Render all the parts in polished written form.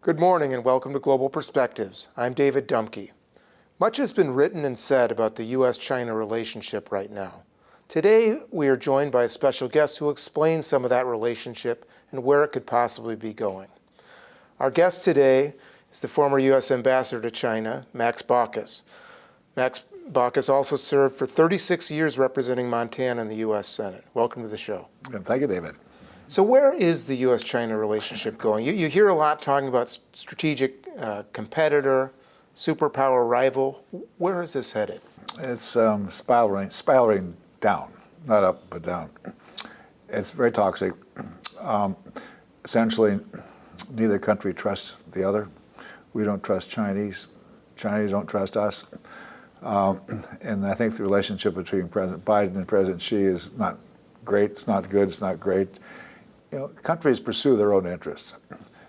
Good morning and welcome to Global Perspectives. I'm David Dumke. Much has been written and said about the U.S.-China relationship right now. Today, we are joined by a special guest who will explain some of that relationship and where it could possibly be going. Our guest today is the former U.S. Ambassador to China, Max Baucus. Max Baucus also served for 36 years representing Montana in the U.S. Senate. Welcome to the show. Thank you, David. So where is the U.S.-China relationship going? You hear a lot talking about strategic competitor, superpower rival. Where is this headed? It's spiraling down, not up, but down. It's very toxic. Essentially, neither country trusts the other. We don't trust Chinese. Chinese don't trust us. And I think the relationship between President Biden and President Xi is not great. It's not good. It's not great. You know, countries pursue their own interests.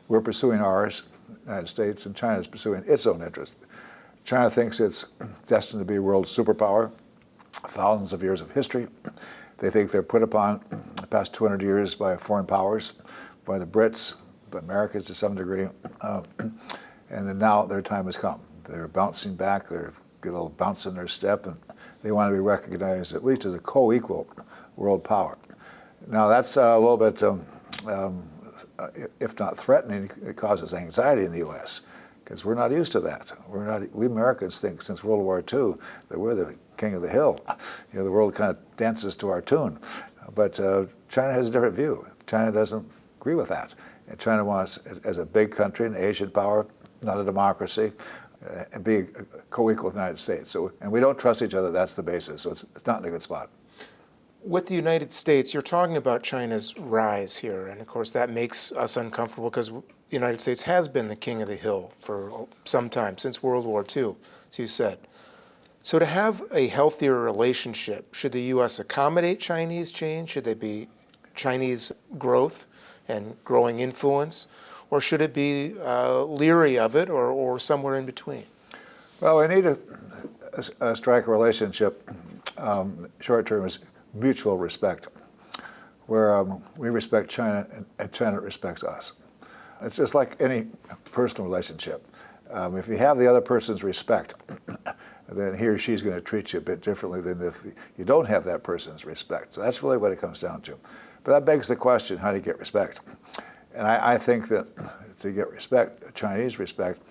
We're pursuing ours, the United States, and China is pursuing its own interests. China thinks it's destined to be a world superpower, thousands of years of history. They think they're put upon the past 200 years by foreign powers, by the Brits, by Americans to some degree, and then now their time has come. They're bouncing back, they're get a little bounce in their step, and they want to be recognized at least as a co-equal world power. Now that's a little bit, if not threatening, it causes anxiety in the U.S. because we're not used to that. We Americans think since World War II that we're the king of the hill. You know, the world kind of dances to our tune. But China has a different view. China doesn't agree with that. And China wants, as a big country, an Asian power, not a democracy, and be a co-equal with the United States. So, and we don't trust each other. That's the basis. So it's not in a good spot. With the United States, you're talking about China's rise here, and of course that makes us uncomfortable because the United States has been the king of the hill for some time, since World War II, as you said. So to have a healthier relationship, should the U.S. accommodate Chinese change? Should there be Chinese growth and growing influence? Or should it be leery of it or somewhere in between? Well, we need to strike a relationship, short term is mutual respect, where we respect China and China respects us. It's just like any personal relationship. If you have the other person's respect, then he or she's going to treat you a bit differently than if you don't have that person's respect. So that's really what it comes down to. But that begs the question, how do you get respect? And I think that to get respect, Chinese respect,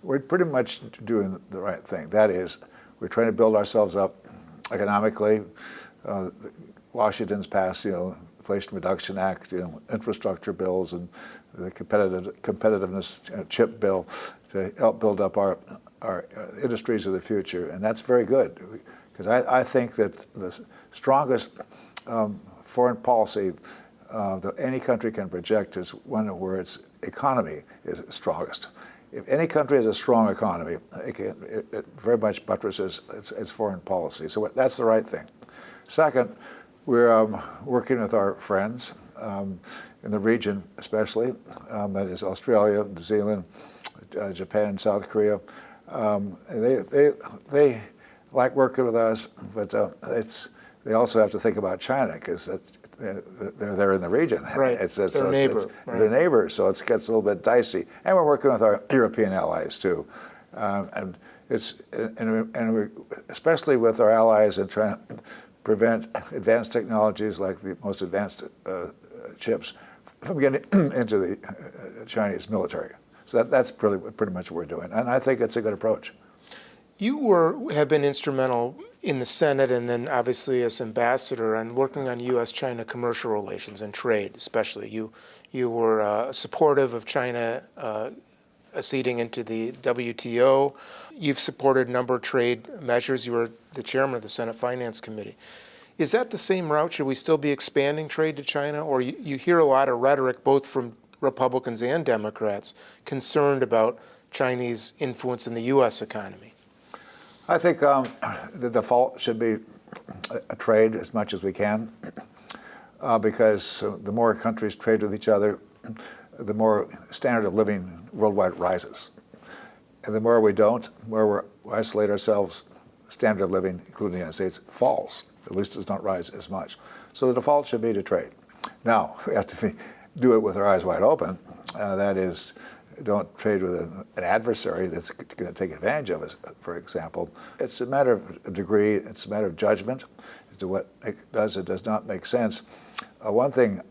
we're pretty much doing the right thing. That is, we're trying to build ourselves up economically. Washington's passed, Inflation Reduction Act, infrastructure bills, and the competitiveness chip bill to help build up our industries of the future, and that's very good because I think that the strongest foreign policy that any country can project is one where its economy is strongest. If any country has a strong economy, it very much buttresses its foreign policy. So that's the right thing. Second, we're working with our friends in the region, especially that is Australia, New Zealand, Japan, South Korea. They like working with us, but they also have to think about China because they're in the region. Right. Their neighbor. Their neighbor, so it gets a little bit dicey. And we're working with our European allies too, and we're especially with our allies in trying to prevent advanced technologies like the most advanced chips from getting into the Chinese military. So that's pretty much what we're doing, and I think it's a good approach. You have been instrumental in the Senate and then obviously as ambassador and working on U.S.-China commercial relations and trade, especially. You were supportive of China acceding into the WTO. You've supported a number of trade measures. You were the chairman of the Senate Finance Committee. Is that the same route? Should we still be expanding trade to China? Or you hear a lot of rhetoric, both from Republicans and Democrats, concerned about Chinese influence in the U.S. economy? I think the default should be a trade as much as we can, because the more countries trade with each other, the more standard of living worldwide rises. And the more we don't, the more we isolate ourselves, standard of living, including the United States, falls. At least it does not rise as much. So the default should be to trade. Now, we have to do it with our eyes wide open. That is, don't trade with an adversary that's going to take advantage of us, for example. It's a matter of degree, it's a matter of judgment as to what it does and does not make sense. One thing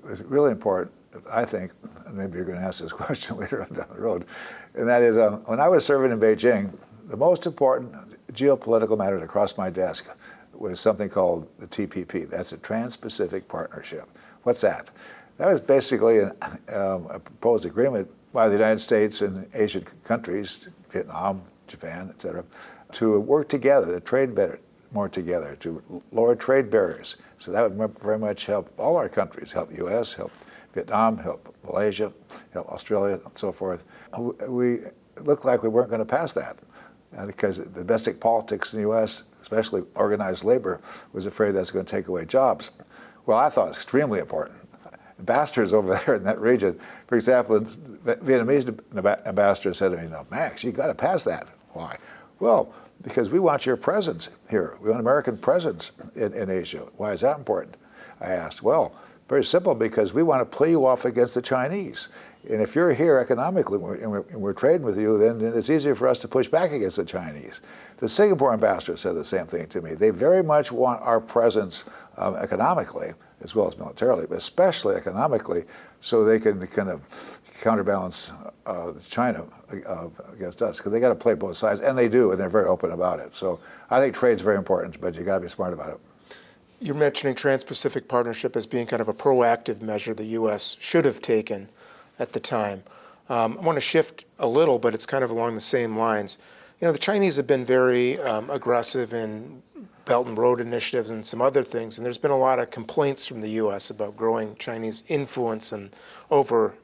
is really important, I think, and maybe you're going to ask this question later on down the road, and that is when I was serving in Beijing, the most important geopolitical matter to cross my desk was something called the TPP. That's a Trans-Pacific Partnership. What's that? That was basically a proposed agreement by the United States and Asian countries, Vietnam, Japan, et cetera, to work together, to trade better, more together, to lower trade barriers. So that would very much help all our countries, help the U.S., help Vietnam, help Malaysia, help Australia, and so forth. We looked like we weren't going to pass that because the domestic politics in the U.S., especially organized labor, was afraid that's going to take away jobs. Well, I thought it was extremely important. Ambassadors over there in that region, for example, the Vietnamese ambassador said to me, "No, Max, you got to pass that." Why? Well, because we want your presence here. We want American presence in Asia. Why is that important? I asked. Well, very simple, because we want to play you off against the Chinese. And if you're here economically and we're trading with you, then it's easier for us to push back against the Chinese. The Singapore ambassador said the same thing to me. They very much want our presence economically, as well as militarily, but especially economically, so they can kind of counterbalance China against us, because they got to play both sides, and they do, and they're very open about it. So I think trade's very important, but you got to be smart about it. You're mentioning Trans-Pacific Partnership as being kind of a proactive measure the U.S. should have taken at the time. I want to shift a little, but it's kind of along the same lines. You know, the Chinese have been very aggressive in Belt and Road initiatives and some other things, and there's been a lot of complaints from the U.S. about growing Chinese influence over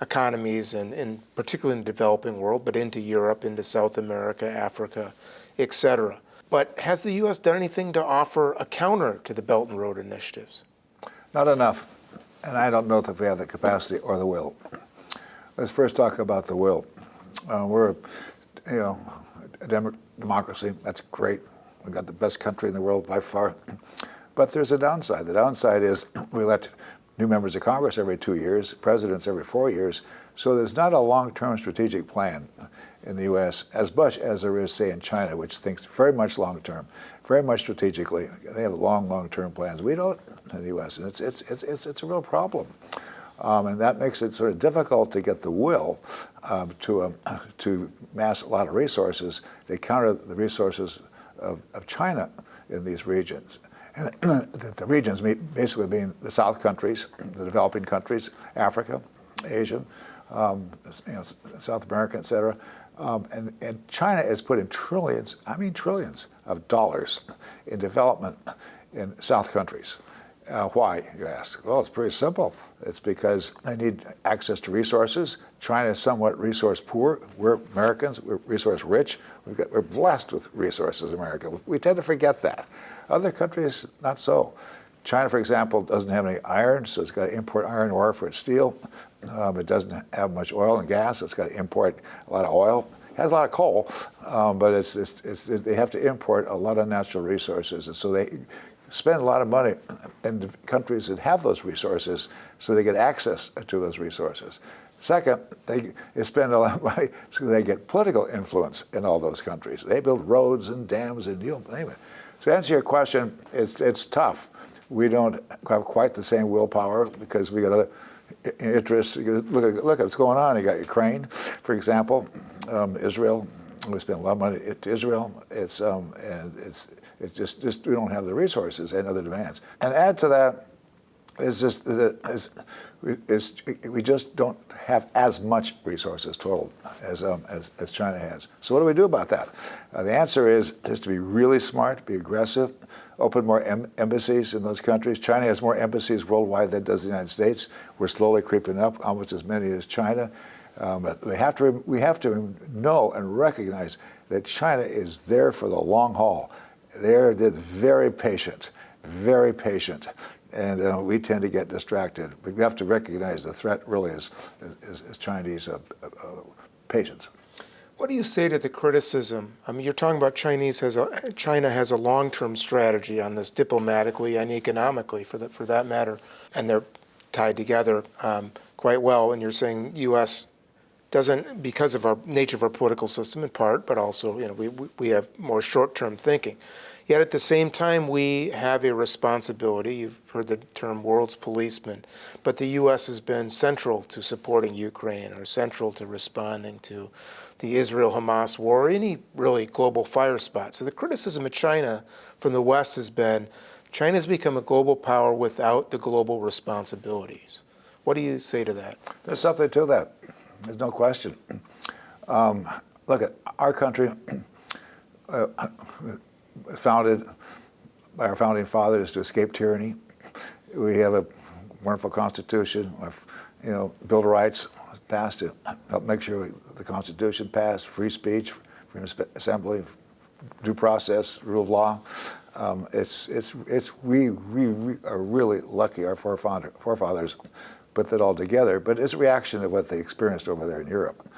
economies, and particularly in the developing world, but into Europe, into South America, Africa, et cetera. But has the U.S. done anything to offer a counter to the Belt and Road initiatives? Not enough, and I don't know if we have the capacity or the will. Let's first talk about the will. We're, a democracy. That's great. We've got the best country in the world by far. But there's a downside. The downside is we elect new members of Congress every 2 years, presidents every 4 years. So there's not a long-term strategic plan in the U.S. as much as there is, say, in China, which thinks very much long-term, very much strategically. They have long-term plans. We don't in the U.S., and it's a real problem. And that makes it sort of difficult to get the will to mass a lot of resources to counter the resources of China in these regions. And the regions basically being the South countries, the developing countries, Africa, Asia, South America, et cetera. And China is putting trillions of dollars in development in South countries. Why, you ask? Well, it's pretty simple. It's because they need access to resources. China is somewhat resource poor. We're Americans. We're resource rich. We're blessed with resources, America. We tend to forget that. Other countries, not so. China, for example, doesn't have any iron, so it's got to import iron ore for its steel. It doesn't have much oil and gas, so it's got to import a lot of oil. It has a lot of coal, but they have to import a lot of natural resources, and so they spend a lot of money in the countries that have those resources so they get access to those resources. Second, they spend a lot of money so they get political influence in all those countries. They build roads and dams and you name it. So to answer your question, it's tough. We don't have quite the same willpower because we got other interests. Look at what's going on. You got Ukraine, for example, Israel. We spend a lot of money to Israel. It's just we don't have the resources and other demands. And add to that we just don't have as much resources total as China has. So what do we do about that? The answer is to be really smart, be aggressive, open more embassies in those countries. China has more embassies worldwide than does the United States. We're slowly creeping up, almost as many as China. But we have to know and recognize that China is there for the long haul. They're very patient, and we tend to get distracted. We have to recognize the threat really is Chinese patience. What do you say to the criticism? I mean, you're talking about China has a long-term strategy on this diplomatically and economically, for that matter, and they're tied together. quite well, and you're saying U.S. doesn't, because of our nature of our political system in part, but also, we have more short-term thinking. Yet at the same time, we have a responsibility. You've heard the term world's policeman, but the U.S. has been central to supporting Ukraine, or central to responding to the Israel-Hamas war, or any really global fire spot. So the criticism of China from the West has been, China's become a global power without the global responsibilities. What do you say to that? There's something to that. There's no question. Look at our country, founded by our founding fathers to escape tyranny. We have a wonderful Constitution. Bill of Rights passed to help make sure the Constitution passed, free speech, freedom of assembly, due process, rule of law. We are really lucky our forefathers put that all together, but it's a reaction to what they experienced over there in Europe.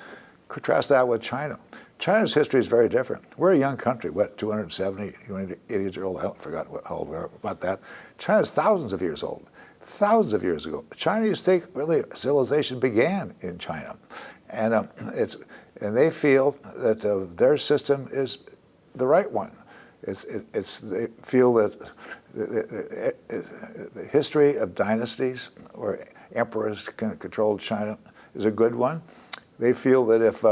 Contrast that with China. China's history is very different. We're a young country, 270, 80 years old? I don't forgot how old we are about that. China's thousands of years old. Thousands of years ago, Chinese civilization began in China, and they feel that their system is the right one. They feel that the history of dynasties where emperors controlled China is a good one. They feel that if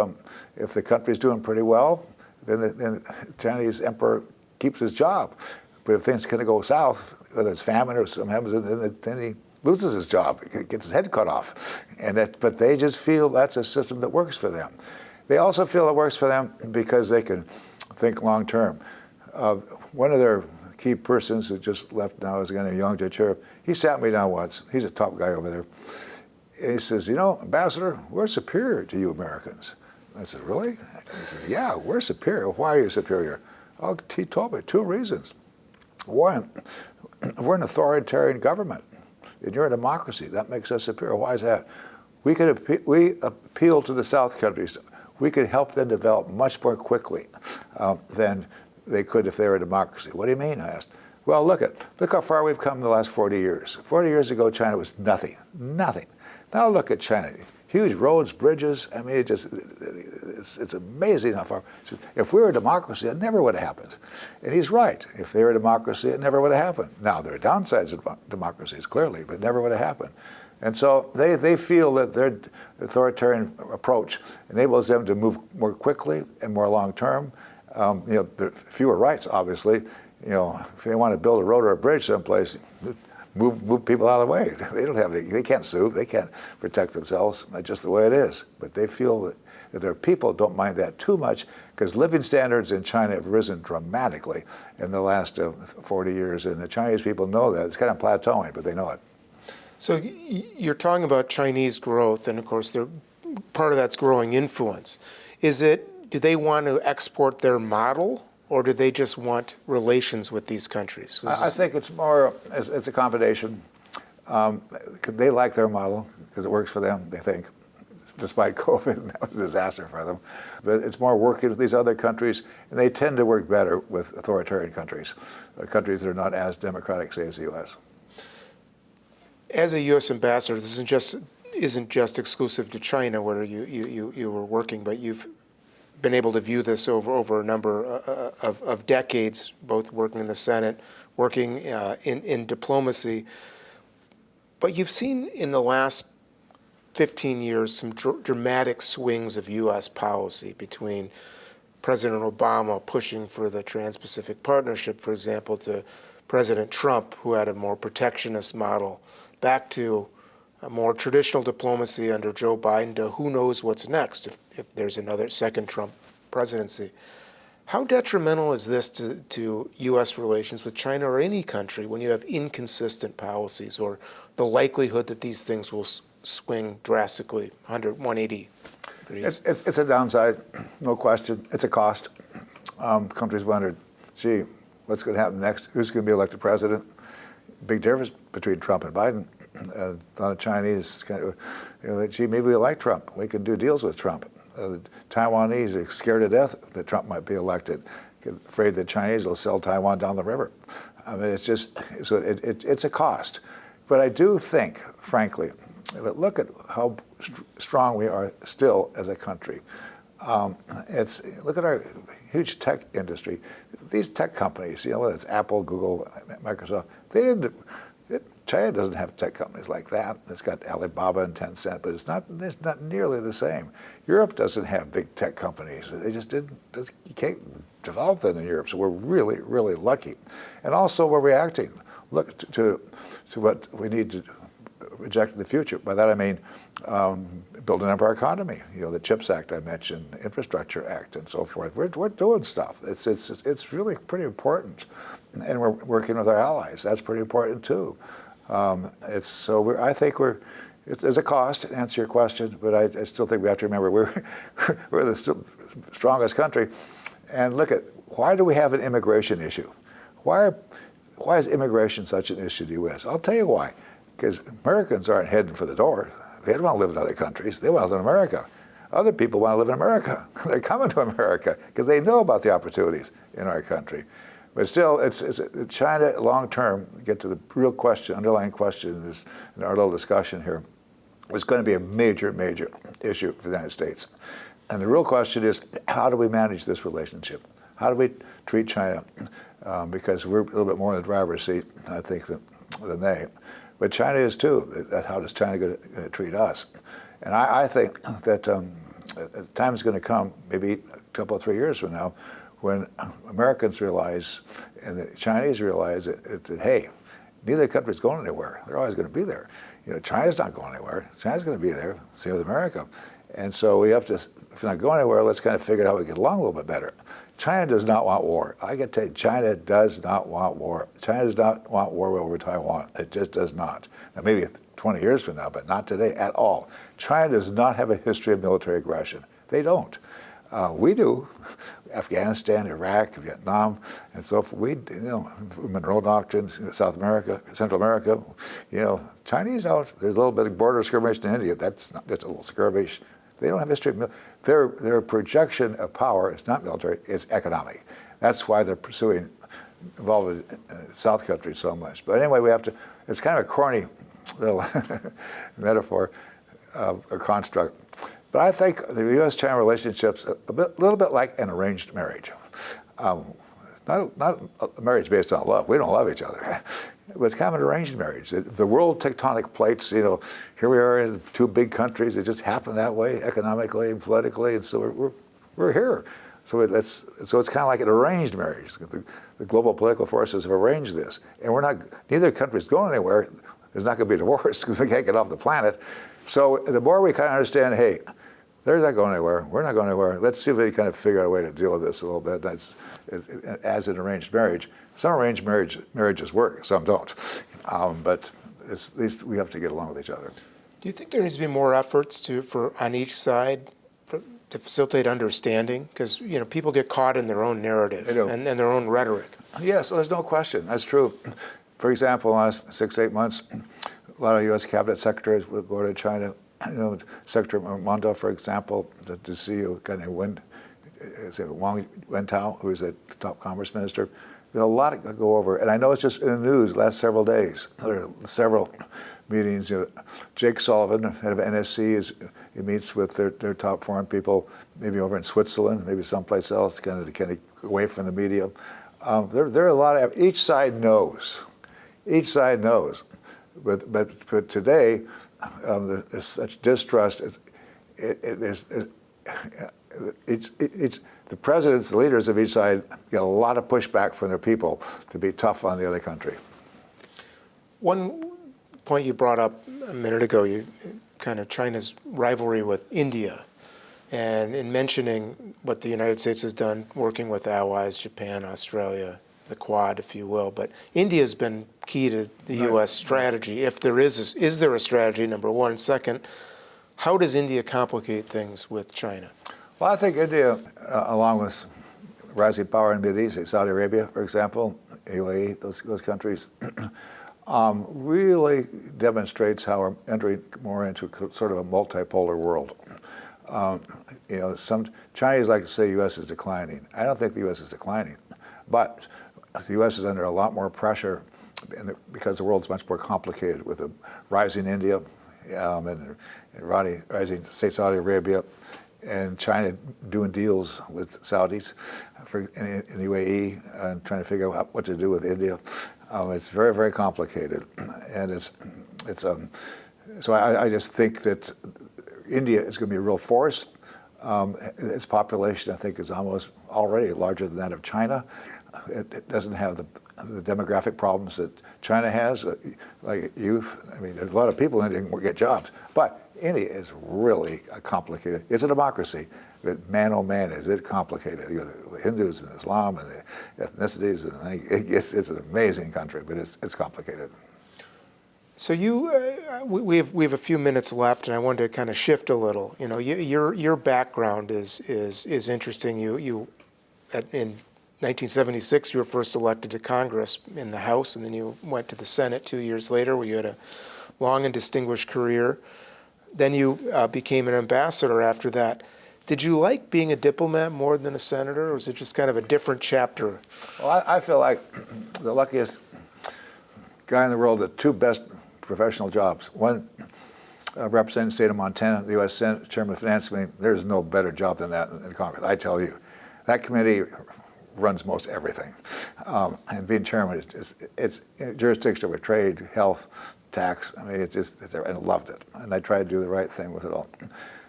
the country's doing pretty well, then the Chinese emperor keeps his job. But if things kind of go south, whether it's famine or something happens, then he loses his job, gets his head cut off. But they just feel that's a system that works for them. They also feel it works for them because they can think long term. One of their key persons who just left now is a guy named Yang Jiechi. He sat me down once. He's a top guy over there. And he says, Ambassador, we're superior to you Americans. I said, really? He says, yeah, we're superior. Why are you superior? He told me 2 reasons. One, we're an authoritarian government, and you're a democracy. That makes us superior. Why is that? We appeal to the South countries. We could help them develop much more quickly than they could if they were a democracy. What do you mean? I asked. Well, look how far we've come in the last 40 years. 40 years ago, China was nothing. Now look at China. Huge roads, bridges. I mean, it's amazing how far. If we were a democracy, it never would have happened. And he's right. If they were a democracy, it never would have happened. Now, there are downsides of democracies, clearly, but it never would have happened. And so they feel that their authoritarian approach enables them to move more quickly and more long term. There are fewer rights, obviously. If they want to build a road or a bridge someplace, move people out of the way. They can't sue. They can't protect themselves. That's just the way it is. But they feel that their people don't mind that too much because living standards in China have risen dramatically in the last 40 years, and the Chinese people know that. It's kind of plateauing, but they know it. So you're talking about Chinese growth, and of course, part of that's growing influence. Do they want to export their model, or do they just want relations with these countries? I think it's a combination. They like their model because it works for them, they think, despite COVID. That was a disaster for them. But it's more working with these other countries, and they tend to work better with authoritarian countries, countries that are not as democratic, say, as the U.S. As a U.S. ambassador, this isn't just exclusive to China where you were working, but you've been able to view this over a number of decades, both working in the Senate, working in diplomacy. But you've seen in the last 15 years some dramatic swings of U.S. policy between President Obama pushing for the Trans-Pacific Partnership, for example, to President Trump, who had a more protectionist model, back to a more traditional diplomacy under Joe Biden to who knows what's next if there's another second Trump presidency. How detrimental is this to U.S. relations with China or any country when you have inconsistent policies or the likelihood that these things will swing drastically 180 degrees? It's a downside, no question. It's a cost. Countries wondered, gee, what's going to happen next? Who's going to be elected president? Big difference between Trump and Biden. A lot of Chinese gee, maybe we like Trump. We can do deals with Trump. The Taiwanese are scared to death that Trump might be elected, afraid the Chinese will sell Taiwan down the river. I mean, it's a cost. But I do think, frankly, but look at how strong we are still as a country. Look at our huge tech industry. These tech companies, whether it's Apple, Google, Microsoft, China doesn't have tech companies like that. It's got Alibaba and Tencent, but it's not nearly the same. Europe doesn't have big tech companies. They just didn't. You can't develop them in Europe. So we're really, really lucky. And also we're reacting. Look to what we need to project in the future. By that I mean building up our economy. The CHIPS Act I mentioned, Infrastructure Act, and so forth. We're doing stuff. It's really pretty important, and we're working with our allies. That's pretty important too. I think there's a cost to answer your question, but I still think we have to remember we're the strongest country. And look at, why do we have an immigration issue? Why is immigration such an issue to the U.S.? I'll tell you why. Because Americans aren't heading for the door. They don't want to live in other countries. They want to live in America. Other people want to live in America. They're coming to America because they know about the opportunities in our country. But still, it's China long term, get to the real question, underlying question is, in our little discussion here, is going to be a major, major issue for the United States. And the real question is, how do we manage this relationship? How do we treat China? Because we're a little bit more in the driver's seat, I think, than they. But China is too. How does China going to treat us? And I think that the time is going to come, maybe a couple of 3 years from now, when Americans realize and the Chinese realize that hey, neither country's going anywhere. They're always going to be there. China's not going anywhere. China's going to be there. Same with America. And so we have to, if we're not going anywhere, let's kind of figure out how we get along a little bit better. China does not want war. I can tell you, China does not want war. China does not want war over Taiwan. It just does not. Now, maybe 20 years from now, but not today at all. China does not have a history of military aggression. They don't. We do. Afghanistan, Iraq, Vietnam, and so forth. We, Monroe Doctrine, South America, Central America. Chinese don't. There's a little bit of border skirmish in India. That's a little skirmish. They don't have history. Their projection of power is not military, it's economic. That's why they're pursuing involved in South countries so much. But anyway, it's kind of a corny little metaphor, or construct. But I think the U.S.-China relationship's a little bit like an arranged marriage. Not a marriage based on love. We don't love each other. It was kind of an arranged marriage. The world tectonic plates, here we are in two big countries. It just happened that way, economically and politically, and so we're here. So it's kind of like an arranged marriage. The global political forces have arranged this, and neither country's going anywhere. There's not going to be a divorce because we can't get off the planet. So the more we kind of understand, hey, they're not going anywhere. We're not going anywhere. Let's see if we kind of figure out a way to deal with this a little bit. As an arranged marriage. Some arranged marriages work, some don't. But at least we have to get along with each other. Do you think there needs to be more efforts on each side to facilitate understanding? Because people get caught in their own narrative and their own rhetoric. Yes, there's no question. That's true. For example, in the last 6-8 months, a lot of U.S. cabinet secretaries would go to China. Secretary Mondo, for example, to see a guy named Wang Wentao, who is the top commerce minister. There's a lot to go over, and I know it's just in the news the last several days. There are several meetings. Jake Sullivan, head of NSC, he meets with their top foreign people, maybe over in Switzerland, maybe someplace else, kind of away from the media. There are a lot of. Each side knows. Each side knows, but today there's such distrust. The presidents, the leaders of each side, get a lot of pushback from their people to be tough on the other country. One point you brought up a minute ago, China's rivalry with India, and in mentioning what the United States has done working with allies, Japan, Australia, the Quad, if you will, but India's been key to the U.S. strategy. If there is there a strategy, number one? Second, how does India complicate things with China? Well, I think India, along with rising power in the Middle East, Saudi Arabia, for example, UAE, those countries, really demonstrates how we're entering more into sort of a multipolar world. Some Chinese like to say the U.S. is declining. I don't think the U.S. is declining, but the U.S. is under a lot more pressure because the world's much more complicated with a rising India and rising state Saudi Arabia, and China doing deals with Saudis in the UAE and trying to figure out what to do with India. It's very, very complicated, and so I just think that India is going to be a real force. Its population, I think, is almost already larger than that of China. It doesn't have the demographic problems that China has, like youth. I mean, there's a lot of people in India who get jobs, but India is really complicated. It's a democracy, but man, oh man, is it complicated. You know, the Hindus and Islam and the ethnicities, and it's an amazing country, but it's complicated. So we have a few minutes left, and I wanted to kind of shift a little. You know, your background is interesting. In 1976, you were first elected to Congress in the House, and then you went to the Senate 2 years later, where you had a long and distinguished career. Then you became an ambassador after that. Did you like being a diplomat more than a senator, or was it just kind of a different chapter? Well, I feel like the luckiest guy in the world with two best professional jobs. One, representing the state of Montana, the U.S. Senate, Chairman of the Finance Committee. There's no better job than that in Congress, I tell you. That committee runs most everything. And being chairman, it's jurisdiction over trade, health, tax. I mean, and I loved it. And I tried to do the right thing with it all.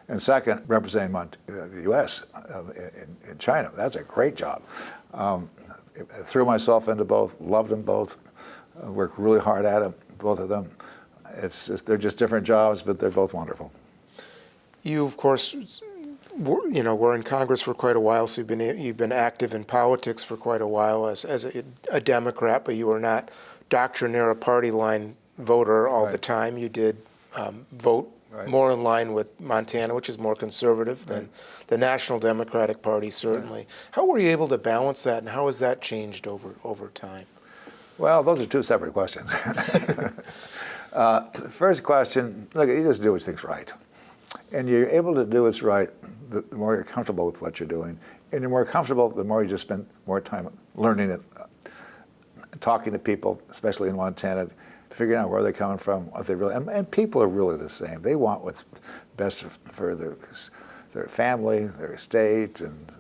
And second, representing the U.S. In China. That's a great job. Threw myself into both, loved them both, worked really hard at them, both of them. They're just different jobs, but they're both wonderful. You, of course, were in Congress for quite a while, so you've been active in politics for quite a while as a Democrat, but you were not doctrinaire, party line voter all the time. You did vote more in line with Montana, which is more conservative than the National Democratic Party, certainly. How were you able to balance that, and how has that changed over time? Well, those are two separate questions. The first question, look, you just do what you think's right. And you're able to do what's right the more you're comfortable with what you're doing. And you're more comfortable the more you just spend more time learning it, talking to people, especially in Montana, figuring out where they're coming from, what they really, and people are really the same. They want what's best for their family, their state, and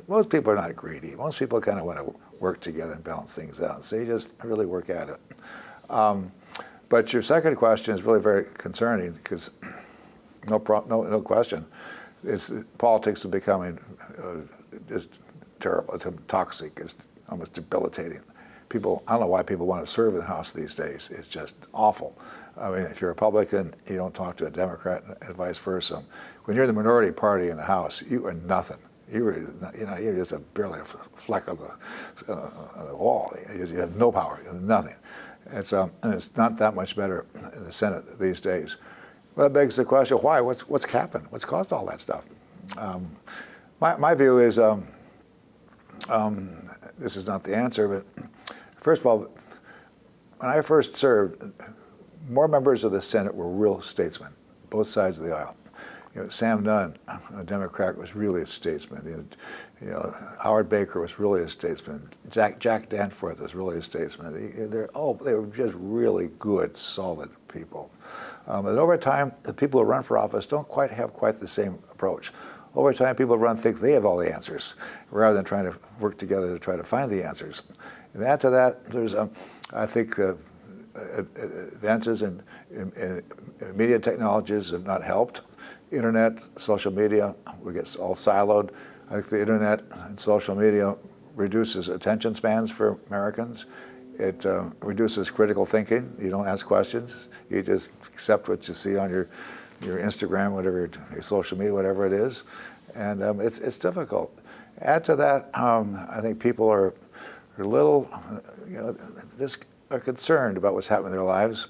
most people are not greedy. Most people kind of want to work together and balance things out. So you just really work at it. But your second question is really very concerning because no question, politics is becoming just terrible. It's toxic. It's almost debilitating. People, I don't know why people want to serve in the House these days. It's just awful. I mean, if you're a Republican, you don't talk to a Democrat, and vice versa. When you're the minority party in the House, you are nothing. You're just barely a fleck on the wall. You have no power. You have nothing. And it's not that much better in the Senate these days. Well, that begs the question: why? What's happened? What's caused all that stuff? My view is this is not the answer, but first of all, when I first served, more members of the Senate were real statesmen, both sides of the aisle. Sam Nunn, a Democrat, was really a statesman. Howard Baker was really a statesman. Jack Danforth was really a statesman. They were just really good, solid people. And over time, the people who run for office don't quite have the same approach. Over time, people who think they have all the answers, rather than trying to work together to try to find the answers. And add to that, there's, I think, advances in media technologies have not helped. Internet, social media, we get all siloed. I think the internet and social media reduces attention spans for Americans. It reduces critical thinking. You don't ask questions. You just accept what you see on your Instagram, whatever, your social media, whatever it is. And it's difficult. Add to that, I think people are a little, just are concerned about what's happening in their lives.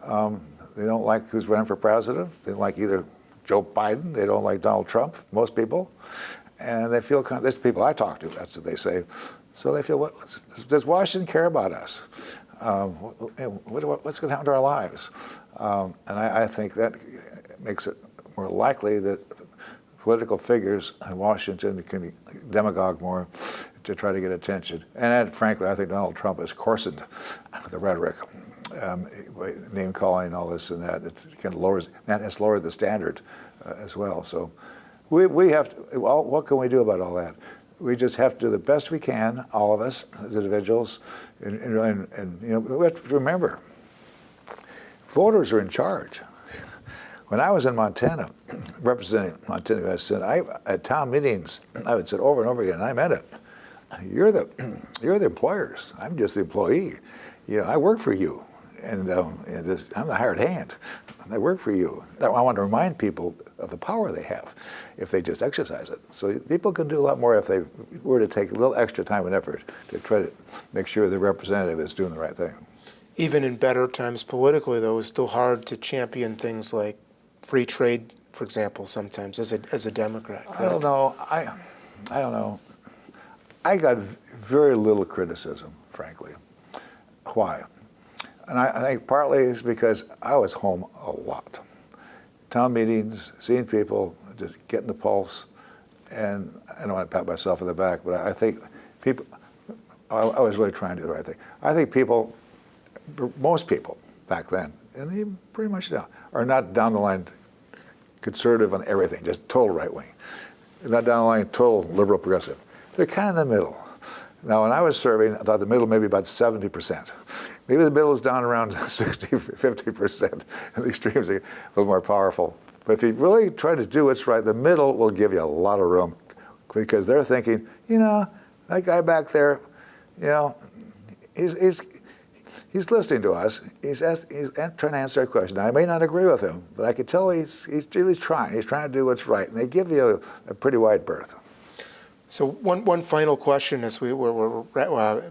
They don't like who's running for president. They don't like either Joe Biden. They don't like Donald Trump, most people. And they feel, there's people I talk to, that's what they say. So they feel, does Washington care about us? What's going to happen to our lives? And I think that makes it more likely that political figures in Washington can demagogue more to try to get attention. And frankly, I think Donald Trump has coarsened the rhetoric. name calling, all this and that. It kind of lowers, that has lowered the standard as well. So we have to, well, what can we do about all that? We just have to do the best we can, all of us as individuals, and you know, we have to remember, voters are in charge. When I was in Montana, representing Montana U.S. Senate, at town meetings, I would say over and over again, and I meant it, you're the employers. I'm just the employee. You know, I work for you, and I'm the hired hand. I work for you. I want to remind people of the power they have if they just exercise it. So people can do a lot more if they were to take a little extra time and effort to try to make sure the representative is doing the right thing. Even in better times politically, though, it's still hard to champion things like free trade, for example, sometimes as a Democrat. I don't know. I don't know. I got very little criticism, frankly. Why? And I think partly is because I was home a lot. Town meetings, seeing people, just getting the pulse, and I don't want to pat myself on the back, but I think people, I was really trying to do the right thing. I think people, most people back then, and even pretty much now, are not down the line conservative on everything, just total right wing. They're not down the line total liberal progressive. They're kind of in the middle. Now, when I was serving, I thought the middle maybe about 70%. Maybe the middle is down around 60, 50%, and the extremes are a little more powerful. But if you really try to do what's right, the middle will give you a lot of room because they're thinking, you know, that guy back there, you know, he's listening to us. He's trying to answer our question. Now, I may not agree with him, but I can tell he's really trying. He's trying to do what's right, and they give you a pretty wide berth. So one final question as we're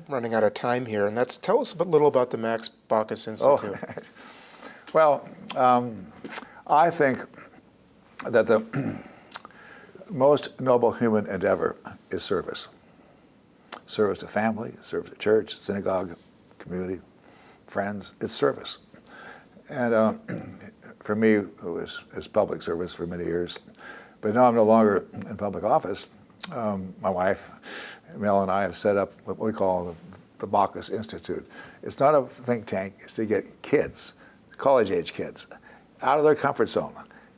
running out of time here, and that's tell us a little about the Max Baucus Institute. Oh, well, I think that the most noble human endeavor is service. Service to family, service to church, synagogue, community, friends. It's service. And for me, it was public service for many years. But now I'm no longer in public office. My wife, Mel, and I have set up what we call the Baucus Institute. It's not a think tank. It's to get kids, college-age kids, out of their comfort zone,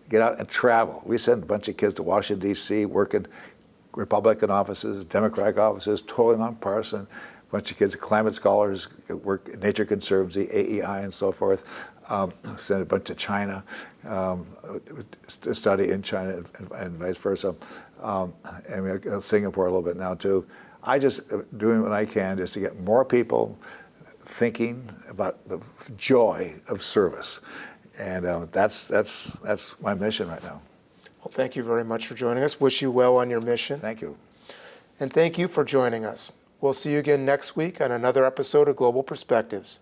get out and travel. We send a bunch of kids to Washington, D.C., work in Republican offices, Democratic offices, totally nonpartisan. A bunch of kids, climate scholars, work in Nature Conservancy, AEI, and so forth. Send a bunch to China, to study in China and vice versa. And we have Singapore a little bit now too. I just doing what I can just to get more people thinking about the joy of service, and that's my mission right now. Well, thank you very much for joining us. Wish you well on your mission. Thank you. And thank you for joining us. We'll see you again next week on another episode of Global Perspectives.